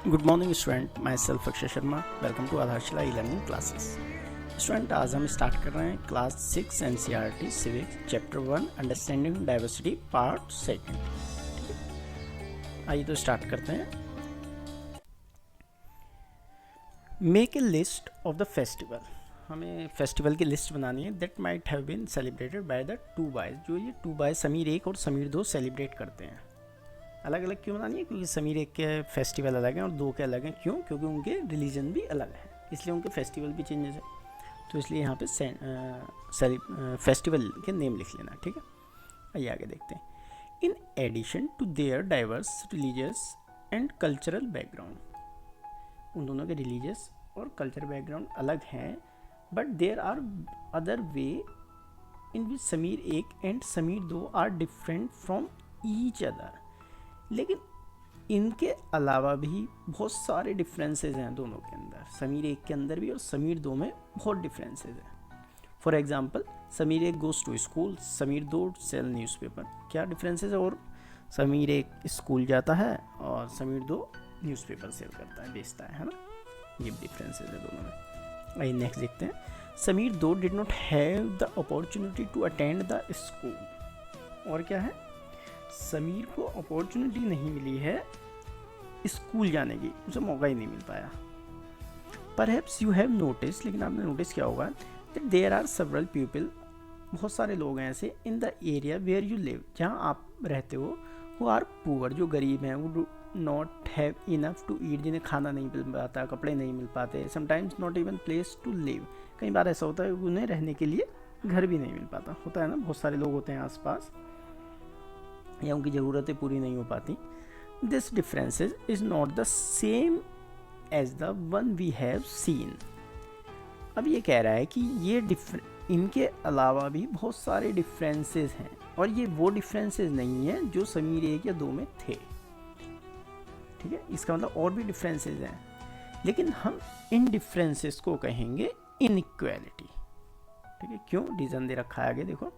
Good morning student, myself Akshay Sharma. Welcome to Aadharshila e learning classes. Student, आज हम start कर रहे हैं class 6 NCERT civics chapter 1 understanding diversity part 2। आइए तो स्टार्ट करते हैं। Make a list of the festival. हमें फेस्टिवल की लिस्ट बनानी है that might have been celebrated by the two boys. जो ये टू बॉयज समीर 1 और समीर 2 सेलिब्रेट करते हैं। अलग अलग क्यों बनानी है? क्योंकि समीर 1 के फेस्टिवल अलग हैं और 2 के अलग हैं। क्यों? क्योंकि उनके रिलीजन भी अलग है, इसलिए उनके फेस्टिवल भी चेंजेस है। तो इसलिए यहाँ पे फेस्टिवल के नेम लिख लेना, ठीक है। आइए आगे देखते हैं। In addition to their diverse religious and cultural background, उन दोनों के रिलीजियस और कल्चर बैकग्राउंड अलग हैं, but there are other way in which Samir 1 and Samir 2 are different from each other. लेकिन इनके अलावा भी बहुत सारे डिफरेंसेस हैं दोनों के अंदर, समीर 1 के अंदर भी और समीर 2 में बहुत डिफरेंसेस हैं। For example, Samir 1 goes to school, Samir 2 sell newspaper. क्या डिफरेंसेस है? और समीर 1 स्कूल जाता है और समीर 2 न्यूज़पेपर सेल करता है, बेचता है ना। ये डिफरेंसेस है दोनों में। आइए नेक्स्ट देखते हैं। Samir 2 did not have the opportunity to attend the school. और क्या है? समीर को अपॉर्चुनिटी नहीं मिली है स्कूल जाने की, उसे मौका ही नहीं मिल पाया। परहैप्स यू हैव नोटिस, लेकिन आपने नोटिस किया होगा that there are several people, बहुत सारे लोग हैं ऐसे in the area where you live, जहाँ आप रहते हो, वो आर पुअर, जो गरीब हैं, वो do not have enough to eat, जिन्हें खाना नहीं मिल पाता, कपड़े नहीं मिल पाते, sometimes not even place to live. कई बार ऐसा होता है उन्हें रहने के लिए घर भी नहीं मिल पाता, होता है ना। बहुत सारे लोग होते हैं आसपास, या उनकी ज़रूरतें पूरी नहीं हो पाती। This differences is not the same as the one we have seen. अब ये कह रहा है कि ये इनके अलावा भी बहुत सारे डिफरेंसेस हैं, और ये वो डिफरेंसेस नहीं हैं जो समीर 1 या 2 में थे, ठीक है। इसका मतलब और भी डिफरेंसेस हैं, लेकिन हम इन डिफरेंसेस को कहेंगे इनइक्वालिटी, ठीक है। क्यों? रीज़न दे रखा है आगे, देखो।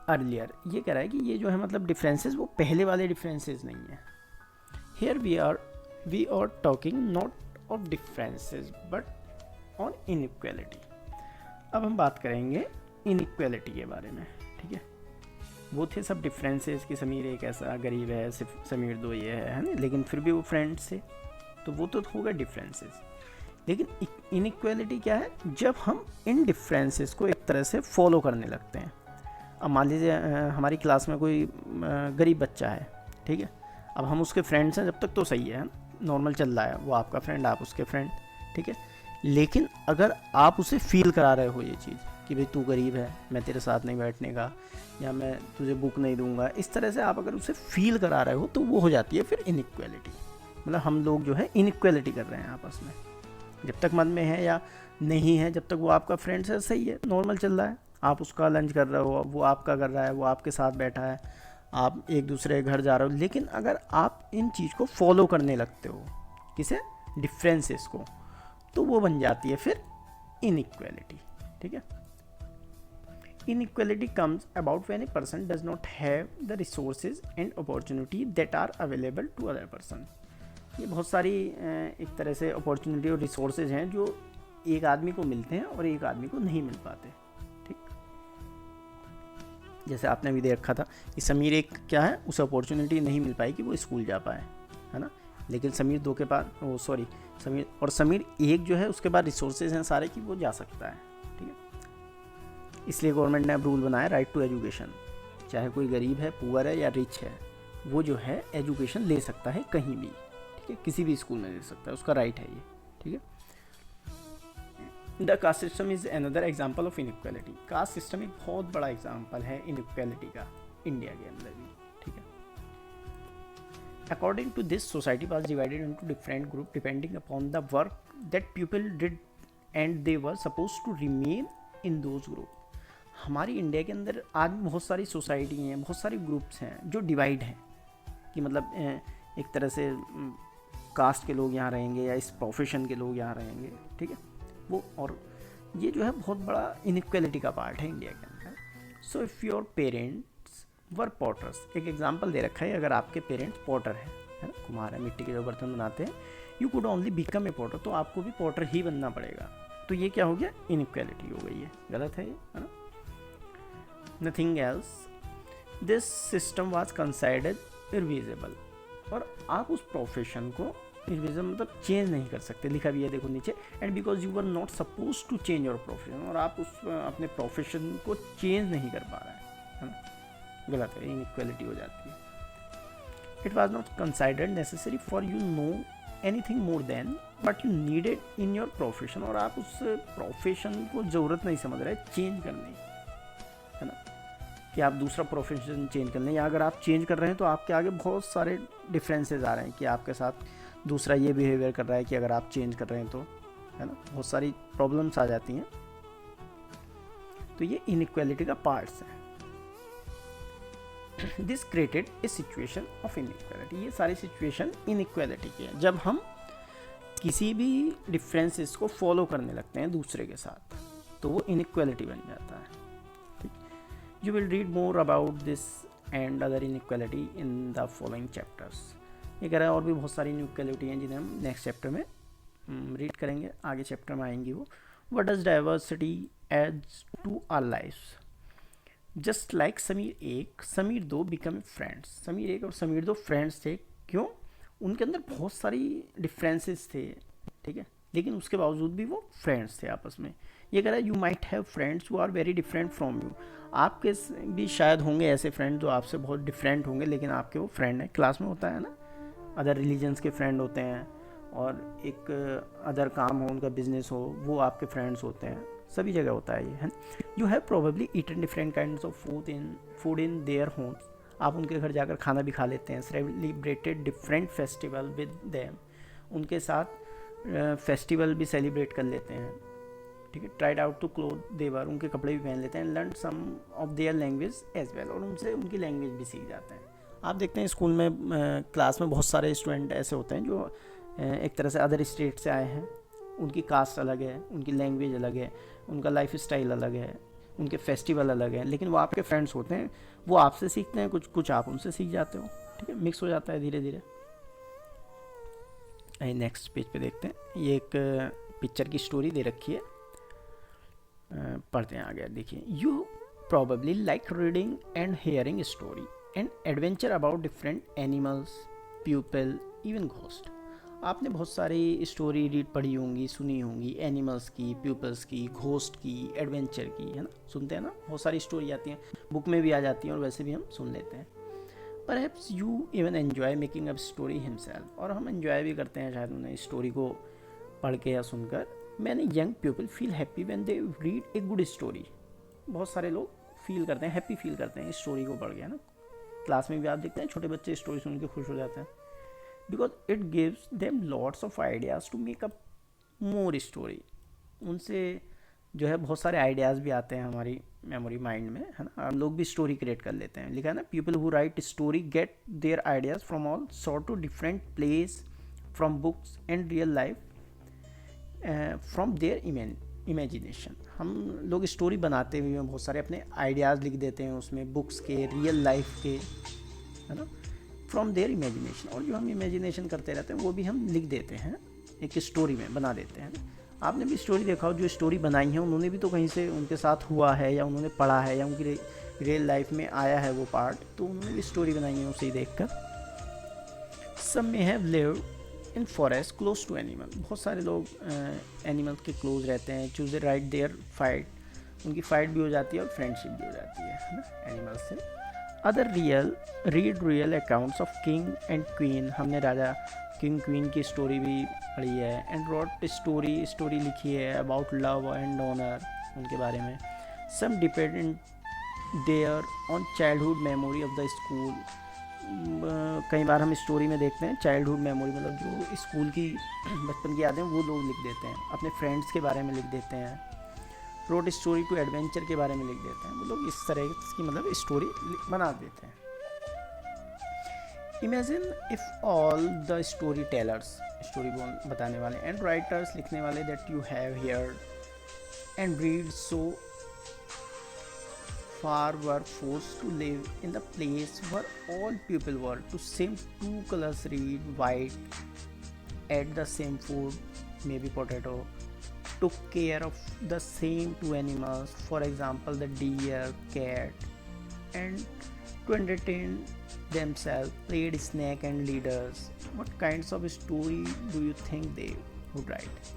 अर्लियर, ये कह रहा है कि ये जो है मतलब डिफरेंसेस वो पहले वाले डिफरेंसेस नहीं है। Here we are talking not of differences but on inequality. अब हम बात करेंगे इनइक्वालिटी के बारे में, ठीक है। वो थे सब डिफरेंसेस कि समीर 1 ऐसा गरीब है, सिर्फ समीर 2 ये है ना, लेकिन फिर भी वो फ्रेंड्स थे, तो वो तो होगा डिफरेंसेस। लेकिन इनइक्वालिटी क्या है? जब हम इन डिफरेंसेस को एक तरह से फॉलो करने लगते हैं। अब मान लीजिए हमारी क्लास में कोई गरीब बच्चा है, ठीक है। अब हम उसके फ्रेंड्स हैं, जब तक तो सही है, नॉर्मल चल रहा है, वो आपका फ्रेंड, आप उसके फ्रेंड, ठीक है। लेकिन अगर आप उसे फील करा रहे हो ये चीज़ कि भाई तू गरीब है, मैं तेरे साथ नहीं बैठने का, या मैं तुझे बुक नहीं दूंगा, इस तरह से आप अगर उसे फील करा रहे हो तो वो हो जाती है फिर इनइक्वालिटी। मतलब हम लोग जो है इनइक्वालिटी कर रहे हैं आपस में। जब तक मन में है या नहीं है, जब तक वो आपका फ्रेंड है, सही है, नॉर्मल चल रहा है, आप उसका लंच कर रहे हो, वो आपका कर रहा है, वो आपके साथ बैठा है, आप एक दूसरे के घर जा रहे हो। लेकिन अगर आप इन चीज़ को फॉलो करने लगते हो, किसे? डिफरेंसेस को, तो वो बन जाती है फिर इनइक्वालिटी, ठीक है। Inequality comes about when a person does not have the resources and opportunity that are available to other person. ये बहुत सारी एक तरह से अपॉर्चुनिटी और रिसोर्सेज हैं जो एक आदमी को मिलते हैं और एक आदमी को नहीं मिल पाते, ठीक। जैसे आपने भी दे रखा था कि समीर 1 क्या है, उसे अपॉर्चुनिटी नहीं मिल पाई कि वो स्कूल जा पाए, है ना। लेकिन समीर 2 के पास समीर 1 जो है उसके पास रिसोर्सेज हैं सारे कि वो जा सकता है, ठीक है। इसलिए गवर्नमेंट ने अब रूल बनाया राइट टू एजुकेशन। चाहे कोई गरीब है, पुअर है या रिच है, वो जो है एजुकेशन ले सकता है कहीं भी, ठीक है, किसी भी स्कूल में ले सकता है, उसका राइट है ये, ठीक है। The caste system is another example of inequality. Caste system एक बहुत बड़ा एग्जाम्पल है इनइक्वालिटी का, इंडिया के अंदर भी, ठीक है। According to this, society was divided into different group depending upon the work that people did and they were suppose to remain in those group. हमारी इंडिया के अंदर आज बहुत सारी सोसाइटी हैं, बहुत सारे ग्रुप्स हैं जो डिवाइड हैं, कि मतलब एक तरह से कास्ट के लोग यहाँ रहेंगे या इस प्रोफेशन के लोग यहाँ रहेंगे, ठीक है। वो, और ये जो है बहुत बड़ा इनइक्वालिटी का पार्ट है इंडिया के अंदर। So if your parents were potters, एक एग्जांपल दे रखा है, अगर आपके पेरेंट्स पॉटर हैं, है ना, कुम्हार है, मिट्टी के जो बर्तन बनाते हैं, you could only become a Potter, तो आपको भी पॉटर ही बनना पड़ेगा। तो ये क्या हो गया, इनइक्वालिटी हो गई है, गलत है ये, है ना। Nothing else, this system was considered irreversible, और आप उस प्रोफेशन को इरविजिबल मतलब चेंज नहीं कर सकते, लिखा भी है देखो नीचे, and because you were not suppose to change your profession, और आप उस अपने प्रोफेशन को चेंज नहीं कर पा रहे हैं ना, गलत है, इनइक्वालिटी हो जाती है। It was not considered necessary for you know anything more than but you needed in your profession, और आप उस प्रोफेशन को ज़रूरत नहीं समझ रहे चेंज करने, है ना, कि आप दूसरा प्रोफेशन चेंज कर लें, या अगर आप चेंज कर रहे हैं तो आपके आगे बहुत सारे डिफरेंसेस आ रहे हैं कि आपके साथ दूसरा ये बिहेवियर कर रहा है कि अगर आप चेंज कर रहे हैं तो, है ना, बहुत सारी प्रॉब्लम्स आ जाती हैं। तो ये इनइक्वालिटी का पार्ट्स है। This created a situation of inequality, ये सारी सिचुएशन इनइक्वालिटी की है, जब हम किसी भी डिफरेंसेस को फॉलो करने लगते हैं दूसरे के साथ तो वो इनइक्वालिटी बन जाता है। You will read more about this and other inequality in the following chapters. ये कह रहा है और भी बहुत सारी इनइक्वालिटी हैं जिन्हें हम नेक्स्ट चैप्टर में रीड करेंगे, आगे चैप्टर में आएंगी वो। What does diversity adds to our lives? Just like Sameer एक, समीर दो become friends. समीर एक और समीर दो फ्रेंड्स थे, क्यों? उनके अंदर बहुत सारी डिफरेंसेस थे, ठीक है, लेकिन उसके बावजूद भी वो फ्रेंड्स थे आपस में। ये कह रहा है you might have friends who are very different from you, आपके भी शायद होंगे ऐसे फ्रेंड जो आपसे बहुत डिफरेंट होंगे, लेकिन आपके वो फ्रेंड हैं। क्लास में होता है ना, अदर रिलीजन्स के फ्रेंड होते हैं, और एक अदर काम हो, उनका बिजनेस हो, वो आपके फ्रेंड्स होते हैं, सभी जगह होता है ये, है। You have probably eaten different kinds of food in their homes, आप उनके घर जाकर खाना भी खा लेते हैं। Celebrated different festival with them, उनके साथ फेस्टिवल भी सेलिब्रेट कर लेते हैं, ठीक है। Tried out to cloth their, उनके कपड़े भी पहन लेते हैं। Learn some of their language as well, और उनसे उनकी लैंग्वेज भी सीख जाते हैं। आप देखते हैं स्कूल में क्लास में बहुत सारे स्टूडेंट ऐसे होते हैं जो एक तरह से अदर स्टेट से आए हैं, उनकी कास्ट अलग है, उनकी लैंग्वेज अलग है, उनका लाइफ स्टाइल अलग है, उनके फेस्टिवल अलग है, लेकिन वो आपके फ्रेंड्स होते हैं, वो आपसे सीखते हैं कुछ, कुछ आप उनसे सीख जाते हो, ठीक है, मिक्स हो जाता है धीरे धीरे। नेक्स्ट पेज पे देखते हैं, ये एक पिक्चर की स्टोरी दे रखी है, पढ़ते हैं आगे। देखिए, you probably like reading and hearing story and adventure about different animals, people, even ghost. आपने बहुत सारी स्टोरी रीड पढ़ी होंगी, सुनी होंगी, एनिमल्स की, पीपल्स की, घोस्ट की, एडवेंचर की, है ना, सुनते हैं ना, बहुत सारी स्टोरी आती हैं, बुक में भी आ जाती हैं और वैसे भी हम सुन लेते हैं। Perhaps you even enjoy making up story himself, और हम एन्जॉय भी करते हैं शायद उन्हें स्टोरी को पढ़ के या सुनकर। Many young people feel happy when they read a good story, बहुत सारे लोग फील करते हैं, हैप्पी फील करते हैं स्टोरी को पढ़ के, है ना। क्लास में भी आप देखते हैं छोटे बच्चे स्टोरी सुन के खुश हो जाते हैं, because it gives them lots of ideas to make up more story, उनसे जो है बहुत सारे आइडियाज़ भी आते हैं हमारी मेमोरी माइंड में, है ना, हम लोग भी स्टोरी क्रिएट कर लेते हैं। लिखा है ना, people who write story get their ideas from all sort to different place, from books and real life, from their imagination. हम लोग स्टोरी बनाते हुए बहुत सारे अपने आइडियाज़ लिख देते हैं उसमें, बुक्स के, रियल लाइफ के, है ना, फ्रॉम देयर इमेजिनेशन, और जो हम इमेजिनेशन करते रहते हैं वो भी हम लिख देते हैं, एक स्टोरी में बना देते हैं। आपने भी स्टोरी देखा हो, जो स्टोरी बनाई है उन्होंने भी तो कहीं से उनके साथ हुआ है, या उन्होंने पढ़ा है, या उनकी रियल लाइफ में आया है वो पार्ट, तो उन्होंने भी स्टोरी बनाई है उसे देख कर। Some may have lived in forest close to animal, बहुत सारे लोग एनिमल के क्लोज रहते हैं। चूज राइट देयर फाइट, उनकी फाइट भी हो जाती है और फ्रेंडशिप भी हो जाती है ना एनिमल से। Other read real accounts of king and queen, हमने राजा किंग क्वीन की स्टोरी भी पढ़ी है। एंड रॉट स्टोरी लिखी है अबाउट लव एंड ऑनर, उनके बारे में। Some dependent there on childhood memory of the school, कई बार हम स्टोरी में देखते हैं चाइल्डहुड मेमोरी, मतलब जो स्कूल की बचपन की यादें वो लोग लिख देते हैं, अपने फ्रेंड्स के बारे में लिख देते हैं। रोड स्टोरी टू एडवेंचर के बारे में लिख देते हैं, वो लोग इस तरह की मतलब स्टोरी बना देते हैं। Imagine if all the story tellers, story बताने वाले, एंड राइटर्स, लिखने वाले, that you have heard and read so far were forced to live in the place where all people were to same two colors read white, ate the same food, maybe potato, took care of the same two animals, for example the deer, cat, and to entertain themselves played snake and leaders. What kinds of story do you think they would write?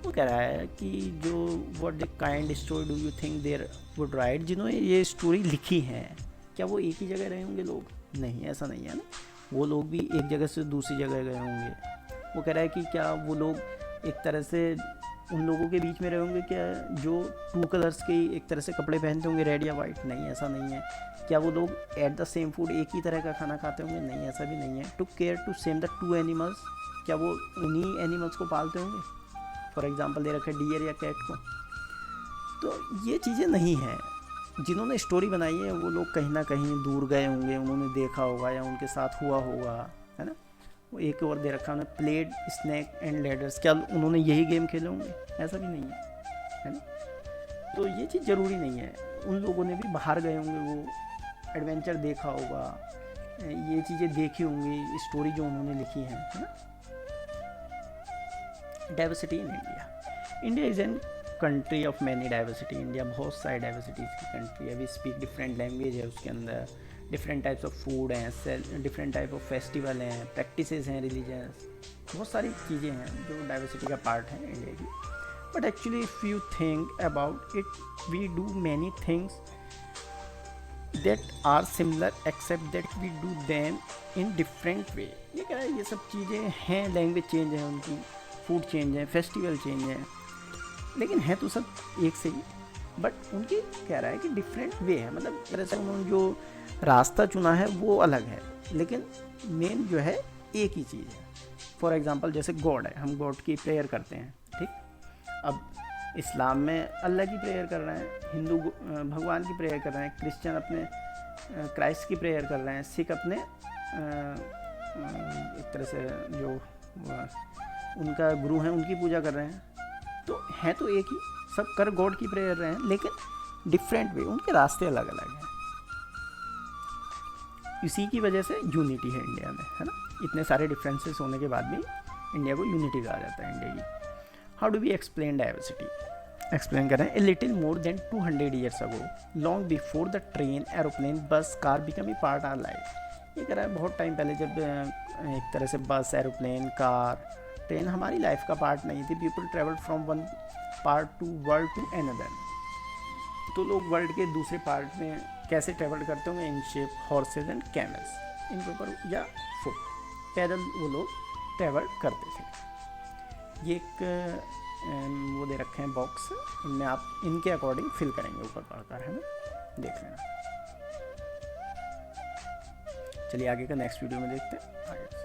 वो कह रहा है कि जो what the kind story do you think their would write, जिन्होंने ये story लिखी है क्या वो एक ही जगह रहे होंगे लोग? नहीं, ऐसा नहीं है ना, वो लोग भी एक जगह से दूसरी जगह गए होंगे। वो कह रहा है कि क्या वो लोग एक तरह से उन लोगों के बीच में रहे होंगे क्या जो टू कलर्स के एक तरह से कपड़े पहनते होंगे, रेड या वाइट? नहीं, ऐसा नहीं है। क्या वो लोग एट द सेम फूड एक ही तरह का खाना खाते होंगे? नहीं, ऐसा भी नहीं है। To care to same the two animals, क्या वो उन्हीं एनिमल्स को पालते होंगे? फॉर एग्जांपल दे रखा है डियर या कैट को। तो ये चीज़ें नहीं हैं। जिन्होंने स्टोरी बनाई है वो लोग कहीं ना कहीं दूर गए होंगे, उन्होंने देखा होगा या उनके साथ हुआ होगा, है ना। वो एक और दे रखा उन्होंने प्लेड स्नैक एंड लैडर्स, क्या उन्होंने यही गेम खेले होंगे? ऐसा भी नहीं है ना। तो ये चीज़ ज़रूरी नहीं है। उन लोगों ने भी बाहर गए होंगे, वो एडवेंचर देखा होगा, ये चीज़ें देखी होंगी, स्टोरी जो उन्होंने लिखी है ना। Diversity in India. India is an country of many diversity. India बहुत सारी डाइवर्सिटीज़ की कंट्री है। वी स्पीक डिफरेंट लैंग्वेज है उसके अंदर, डिफरेंट टाइप्स ऑफ फूड हैं, डिफरेंट टाइप ऑफ फेस्टिवल हैं, प्रैक्टिसेस हैं, रिलीजन्स, बहुत सारी चीज़ें हैं जो डाइवर्सिटी का पार्ट है इंडिया की। But actually if you think about it, we do many things that are similar except that we do them in different way। ये क्या है, ये सब चीज़ें हैं, लैंग्वेज चेंज है उनकी, फूड चेंज है, फेस्टिवल चेंज है, लेकिन है तो सब एक से ही, बट उनकी कह रहा है कि डिफरेंट वे है। मतलब तरह से उन्होंने जो रास्ता चुना है वो अलग है, लेकिन मेन जो है एक ही चीज़ है। फॉर एग्जांपल जैसे गॉड है, हम गॉड की प्रेयर करते हैं, ठीक। अब इस्लाम में अल्लाह की प्रेयर कर रहे हैं, हिंदू भगवान की प्रेयर कर रहे हैं, क्रिश्चियन अपने क्राइस्ट की प्रेयर कर रहे हैं, सिख अपने एक तरह से जो उनका गुरु हैं उनकी पूजा कर रहे हैं। तो हैं तो एक ही, सब कर गॉड की प्रेयर रहे हैं, लेकिन डिफरेंट वे, उनके रास्ते अलग अलग हैं। इसी की वजह से यूनिटी है इंडिया में, है ना। इतने सारे डिफरेंसेस होने के बाद भी इंडिया को यूनिटी कहा जाता है इंडिया की। How do we explain diversity? Explain करें, a little more than 200 years ago, long before the train, aeroplane, bus, car become a part our life. ये कह रहा है बहुत टाइम पहले जब एक तरह से बस, एरोप्लेन, कार, ट्रेन हमारी लाइफ का पार्ट नहीं थी, people travel from one part to world to another. तो लोग वर्ल्ड के दूसरे पार्ट में कैसे ट्रेवल करते होंगे? In ship, horses and camels, इनके ऊपर या फुट, पैदल वो लोग ट्रेवल करते थे। ये एक वो दे रखे हैं बॉक्स, इनमें आप इनके अकॉर्डिंग फिल करेंगे ऊपर पढ़कर, है ना, देख लेना। चलिए आगे का नेक्स्ट वीडियो में देखते हैं आगे।